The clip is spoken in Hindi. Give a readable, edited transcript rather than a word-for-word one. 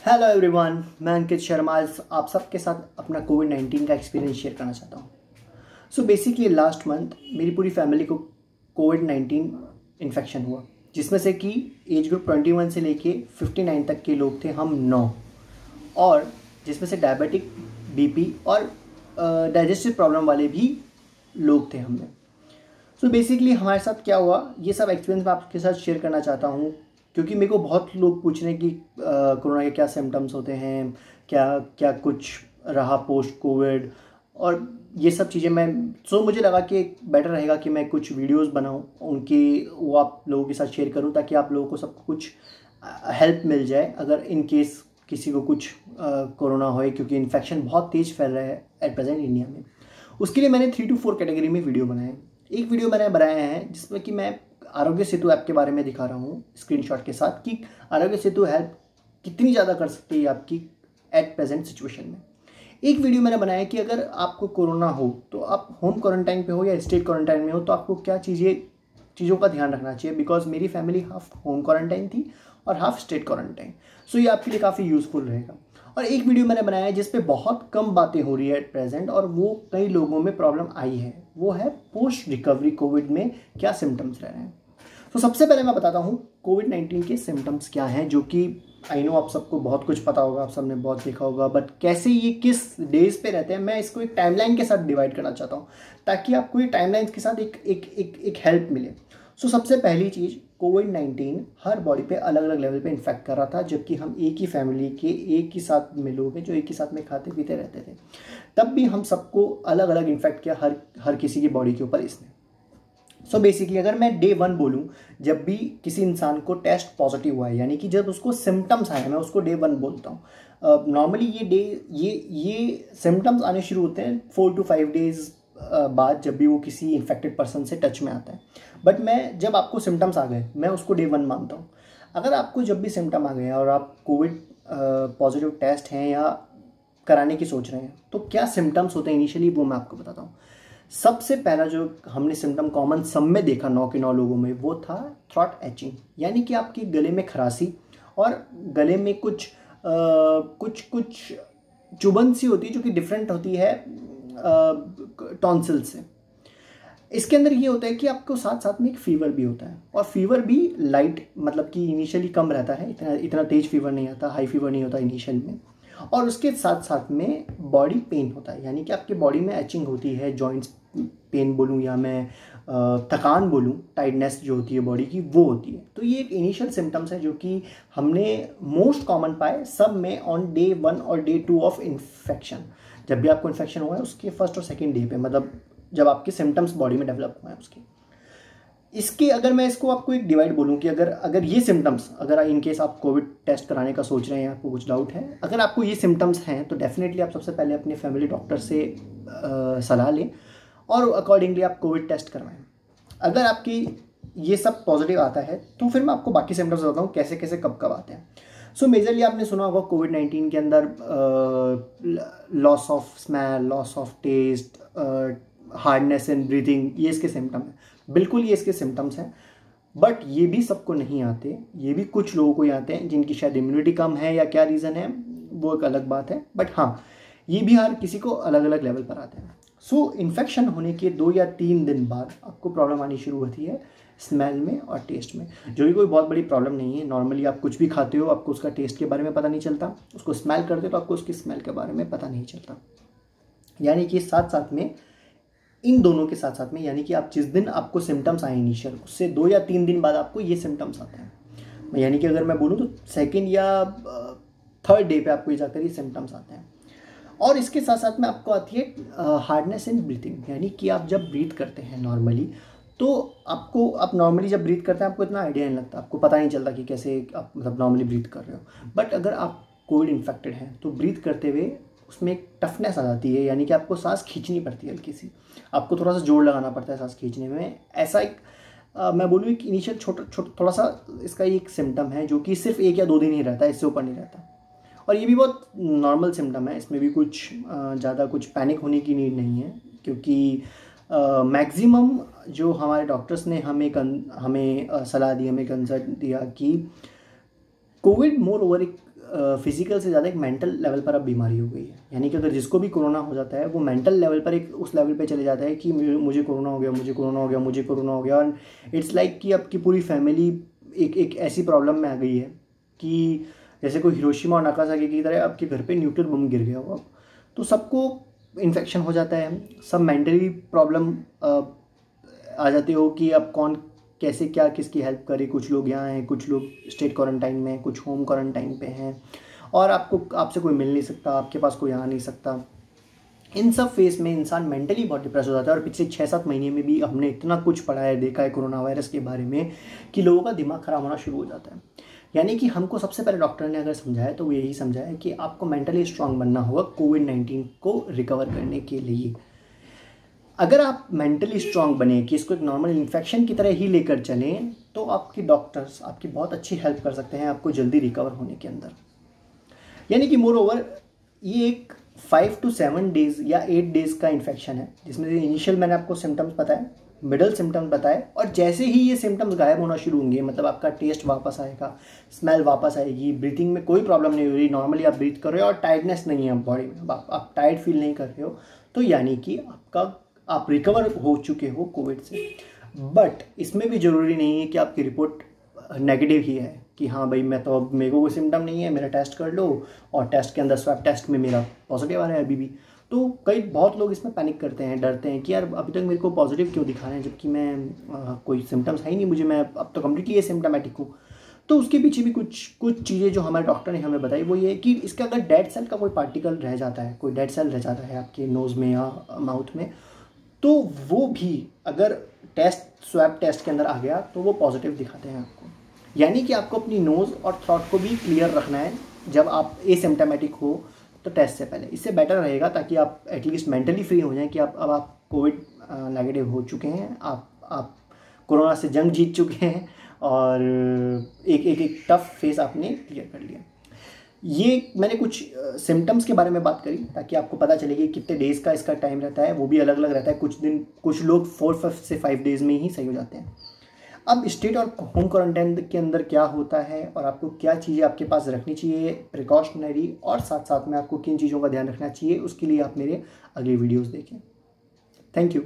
हेलो एवरीवन, मैं अंकित शर्मा आप सबके साथ अपना कोविड-19 का एक्सपीरियंस शेयर करना चाहता हूँ। सो बेसिकली लास्ट मंथ मेरी पूरी फैमिली को कोविड-19 इन्फेक्शन हुआ, जिसमें से कि एज ग्रुप 21 से लेके 59 तक के लोग थे हम 9, और जिसमें से डायबिटिक, बीपी और डाइजेस्टिव प्रॉब्लम वाले भी लोग थे हम में। सो बेसिकली हमारे साथ क्या हुआ, ये सब एक्सपीरियंस मैं आपके साथ शेयर करना चाहता हूँ, क्योंकि मेरे को बहुत लोग पूछ रहे हैं कि कोरोना के क्या सिम्टम्स होते हैं, क्या क्या कुछ रहा पोस्ट कोविड, और ये सब चीज़ें मुझे लगा कि बेटर रहेगा कि मैं कुछ वीडियोस बनाऊं, वो आप लोगों के साथ शेयर करूं, ताकि आप लोगों को सब कुछ हेल्प मिल जाए अगर इन केस किसी को कुछ कोरोना होए, क्योंकि इन्फेक्शन बहुत तेज़ फैल रहा है एट प्रेजेंट इंडिया में। उसके लिए मैंने 3 to 4 कैटेगरी में वीडियो बनाए। एक वीडियो मैंने बनाया है जिसमें कि मैं आरोग्य सेतु ऐप के बारे में दिखा रहा हूँ स्क्रीनशॉट के साथ, कि आरोग्य सेतु हेल्प कितनी ज़्यादा कर सकती है आपकी एट प्रेजेंट सिचुएशन में। एक वीडियो मैंने बनाया कि अगर आपको कोरोना हो तो आप होम क्वारंटाइन पे हो या स्टेट क्वारंटाइन में हो, तो आपको क्या चीज़ों का ध्यान रखना चाहिए, बिकॉज मेरी फैमिली हाफ होम क्वारंटाइन थी और हाफ स्टेट क्वारंटाइन। सो ये आपके लिए काफ़ी यूज़फुल रहेगा। और एक वीडियो मैंने बनाया है जिस पे बहुत कम बातें हो रही है एट प्रेजेंट, और वो कई लोगों में प्रॉब्लम आई है, वो है पोस्ट रिकवरी कोविड में क्या सिम्टम्स रह रहे हैं। तो सबसे पहले मैं बताता हूँ कोविड-19 के सिम्टम्स क्या हैं, जो कि आई नो आप सबको बहुत कुछ पता होगा, आप सबने बहुत देखा होगा, बट कैसे ये किस डेज पे रहते हैं मैं इसको एक टाइमलाइन के साथ डिवाइड करना चाहता हूँ, ताकि आपको ये टाइमलाइन के साथ एक हेल्प मिले। सो सबसे पहली चीज़, कोविड-19 हर बॉडी पे अलग अलग लेवल पे इन्फेक्ट कर रहा था, जबकि हम एक ही फैमिली के एक ही साथ में लोग हैं जो एक ही साथ में खाते पीते रहते थे, तब भी हम सबको अलग अलग इन्फेक्ट किया हर किसी की बॉडी के ऊपर इसने। सो बेसिकली अगर मैं डे 1 बोलूँ, जब भी किसी इंसान को टेस्ट पॉजिटिव हुआ है, यानी कि जब उसको सिम्टम्स आए, मैं उसको डे 1 बोलता हूँ। नॉर्मली ये सिम्टम्स आने शुरू होते हैं 4 to 5 डेज बाद, जब भी वो किसी इन्फेक्टेड पर्सन से टच में आता है। बट मैं जब आपको सिम्टम्स आ गए, मैं उसको डे 1 मानता हूँ। अगर आपको जब भी सिम्टम आ गए और आप कोविड पॉजिटिव टेस्ट हैं या कराने की सोच रहे हैं, तो क्या सिम्टम्स होते हैं इनिशियली, वो मैं आपको बताता हूँ। सबसे पहला जो हमने सिम्टम कॉमन सब में देखा 9 के 9 लोगों में, वो था थ्रॉट एचिंग, यानी कि आपकी गले में खरासी और गले में कुछ चुभन सी होती है, जो कि डिफरेंट होती है टॉन्सिल से। इसके अंदर ये होता है कि आपको साथ साथ में एक फीवर भी होता है, और फीवर भी लाइट, मतलब कि इनिशियली कम रहता है, इतना तेज फीवर नहीं आता, हाई फीवर नहीं होता इनिशियल में। और उसके साथ साथ में बॉडी पेन होता है, यानी कि आपकी बॉडी में एचिंग होती है, जॉइंट्स पेन बोलूँ या मैं थकान बोलूँ, टाइटनेस जो होती है बॉडी की, वो होती है। तो ये एक इनिशियल सिम्टम्स है जो कि हमने मोस्ट कॉमन पाए सब में ऑन डे 1 और डे 2 ऑफ इन्फेक्शन। जब भी आपको इन्फेक्शन हुआ है उसके फर्स्ट और सेकेंड डे पे, मतलब जब आपके सिम्टम्स बॉडी में डेवलप हुए हैं उसके। इसके अगर मैं इसको आपको एक डिवाइड बोलूँ कि अगर ये सिम्टम्स, अगर इन केस आप कोविड टेस्ट कराने का सोच रहे हैं, आपको कुछ डाउट है, अगर आपको ये सिम्टम्स हैं, तो डेफिनेटली आप सबसे पहले अपने फैमिली डॉक्टर से सलाह लें और अकॉर्डिंगली आप कोविड टेस्ट करवाएं। अगर आपकी ये सब पॉजिटिव आता है, तो फिर मैं आपको बाकी सिम्टम्स बताता हूँ कैसे कैसे कब कब आते हैं। सो मेजरली आपने सुना होगा कोविड-19 के अंदर loss of smell, loss of taste, hardness in breathing, ये इसके सिम्टम हैं। बिल्कुल ये इसके सिम्टम्स हैं, बट ये भी सबको नहीं आते, ये भी कुछ लोगों को ही आते हैं, जिनकी शायद इम्यूनिटी कम है या क्या रीज़न है, वो एक अलग बात है। बट हाँ, ये भी हर किसी को अलग अलग लेवल पर आते हैं। सो इन्फेक्शन होने के 2 या 3 दिन बाद आपको प्रॉब्लम आनी शुरू होती है स्मेल में और टेस्ट में, जो कि कोई बहुत बड़ी प्रॉब्लम नहीं है। नॉर्मली आप कुछ भी खाते हो, आपको उसका टेस्ट के बारे में पता नहीं चलता, उसको स्मेल करते हो तो आपको उसकी स्मेल के बारे में पता नहीं चलता। यानी कि साथ साथ में, इन दोनों के साथ साथ में, यानी कि आप जिस दिन आपको सिम्टम्स आए इनिशियल, उससे 2 या 3 दिन बाद आपको ये सिम्टम्स आते हैं। यानी कि अगर मैं बोलूँ तो सेकेंड या थर्ड डे पे आपको ये जाकर ये सिम्टम्स आते हैं। और इसके साथ साथ में आपको आती है हार्डनेस इन ब्रीथिंग, यानी कि आप जब ब्रीथ करते हैं नॉर्मली, तो आप नॉर्मली जब ब्रीथ करते हैं आपको इतना आइडिया नहीं लगता, आपको पता नहीं चलता कि कैसे आप मतलब नॉर्मली ब्रीथ कर रहे हो। बट अगर आप कोविड इन्फेक्टेड हैं तो ब्रीथ करते हुए उसमें एक टफनेस आ जाती है, यानी कि आपको सांस खींचनी पड़ती है हल्की सी, आपको थोड़ा सा जोर लगाना पड़ता है सांस खींचने में। ऐसा एक मैं बोलूँ एक इनिशियल छोटा थोड़ा सा इसका एक सिम्टम है, जो कि सिर्फ 1 या 2 दिन ही रहता है, इससे ऊपर नहीं रहता। और ये भी बहुत नॉर्मल सिम्टम है, इसमें भी कुछ ज़्यादा कुछ पैनिक होने की नीड नहीं है, क्योंकि मैक्सिमम जो हमारे डॉक्टर्स ने हमें सलाह दी, हमें कंसल्ट दिया कि कोविड मोर ओवर एक फिजिकल से ज़्यादा एक मेंटल लेवल पर अब बीमारी हो गई है। यानी कि अगर जिसको भी कोरोना हो जाता है वो मेंटल लेवल पर एक उस लेवल पे चले जाता है कि मुझे कोरोना हो गया, मुझे कोरोना हो गया, मुझे कोरोना हो गया। और इट्स लाइक कि आपकी पूरी फैमिली एक ऐसी प्रॉब्लम में आ गई है कि जैसे कोई हिरोशिमा और नागासाकी की तरह आपके घर पे न्यूक्लियर बम गिर गया हो अब। तो सबको इन्फेक्शन हो जाता है, सब मेंटली प्रॉब्लम आ जाते हो कि अब कौन कैसे क्या किसकी हेल्प करे। कुछ लोग यहाँ हैं, कुछ लोग स्टेट क्वारंटाइन में, कुछ होम क्वारंटाइन पे हैं, और आपसे कोई मिल नहीं सकता, आपके पास कोई आ नहीं सकता। इन सब फेस में इंसान मेंटली बहुत डिप्रेस हो जाता है। और पिछले 6-7 महीने में भी हमने इतना कुछ पढ़ा है, देखा है कोरोना वायरस के बारे में कि लोगों का दिमाग ख़राब होना शुरू हो जाता है। यानी कि हमको सबसे पहले डॉक्टर ने अगर समझाया तो वो यही समझाया कि आपको मेंटली स्ट्रांग बनना होगा कोविड-19 को रिकवर करने के लिए। अगर आप मेंटली स्ट्रांग बने कि इसको एक नॉर्मल इन्फेक्शन की तरह ही लेकर चलें तो आपके डॉक्टर्स आपकी बहुत अच्छी हेल्प कर सकते हैं आपको जल्दी रिकवर होने के अंदर। यानी कि मोर ओवर ये एक 5 to 7 डेज़ या 8 डेज़ का इन्फेक्शन है, जिसमें से इनिशियल मैंने आपको सिम्टम्स बताए, मिडल सिम्टम्स बताए, और जैसे ही ये सिम्टम्स गायब होना शुरू होंगे, मतलब आपका टेस्ट वापस आएगा, स्मेल वापस आएगी, ब्रीथिंग में कोई प्रॉब्लम नहीं हो रही, नॉर्मली आप ब्रीथ कर रहे हो और टायर्डनेस नहीं है बॉडी में, आप टायर्ड फील नहीं कर रहे हो, तो यानी कि आप रिकवर हो चुके हो कोविड से। बट इसमें भी ज़रूरी नहीं है कि आपकी रिपोर्ट नेगेटिव ही है कि हाँ भाई मैं तो अब मेरे को कोई सिम्टम नहीं है, मेरा टेस्ट कर लो, और टेस्ट के अंदर स्वैब टेस्ट में मेरा पॉजिटिव आ रहा है अभी भी। तो बहुत लोग इसमें पैनिक करते हैं, डरते हैं कि यार अभी तक मेरे को पॉजिटिव क्यों दिखा रहे हैं जबकि मैं कोई सिम्टम्स है ही नहीं मुझे, मैं अब तो कम्प्लीटली एसिम्प्टोमेटिक हूँ। तो उसके पीछे भी कुछ चीज़ें जो हमारे डॉक्टर ने हमें बताई वो ये है कि इसका अगर डेड सेल का कोई पार्टिकल रह जाता है, कोई डेड सेल रह जाता है आपके नोज़ में या माउथ में, तो वो भी अगर स्वैब टेस्ट के अंदर आ गया तो वो पॉजिटिव दिखाते हैं आपको। यानी कि आपको अपनी नोज़ और थ्रोट को भी क्लियर रखना है जब आप एसिम्प्टोमेटिक हो तो टेस्ट से पहले। इससे बेटर रहेगा ताकि आप एटलीस्ट मेंटली फ्री हो जाएं कि आप कोविड नेगेटिव हो चुके हैं, आप कोरोना से जंग जीत चुके हैं और एक टफ फेस आपने क्लियर कर लिया। ये मैंने कुछ सिम्टम्स के बारे में बात करी ताकि आपको पता चले कि कितने डेज़ का इसका टाइम रहता है, वो भी अलग अलग रहता है। कुछ लोग 4 से 5 डेज़ में ही सही हो जाते हैं। अब स्टेट और होम क्वारंटाइन के अंदर क्या होता है और आपको क्या चीज़ें आपके पास रखनी चाहिए प्रिकॉशनरी, और साथ साथ में आपको किन चीज़ों का ध्यान रखना चाहिए, उसके लिए आप मेरे अगले वीडियोज़ देखें। Thank you.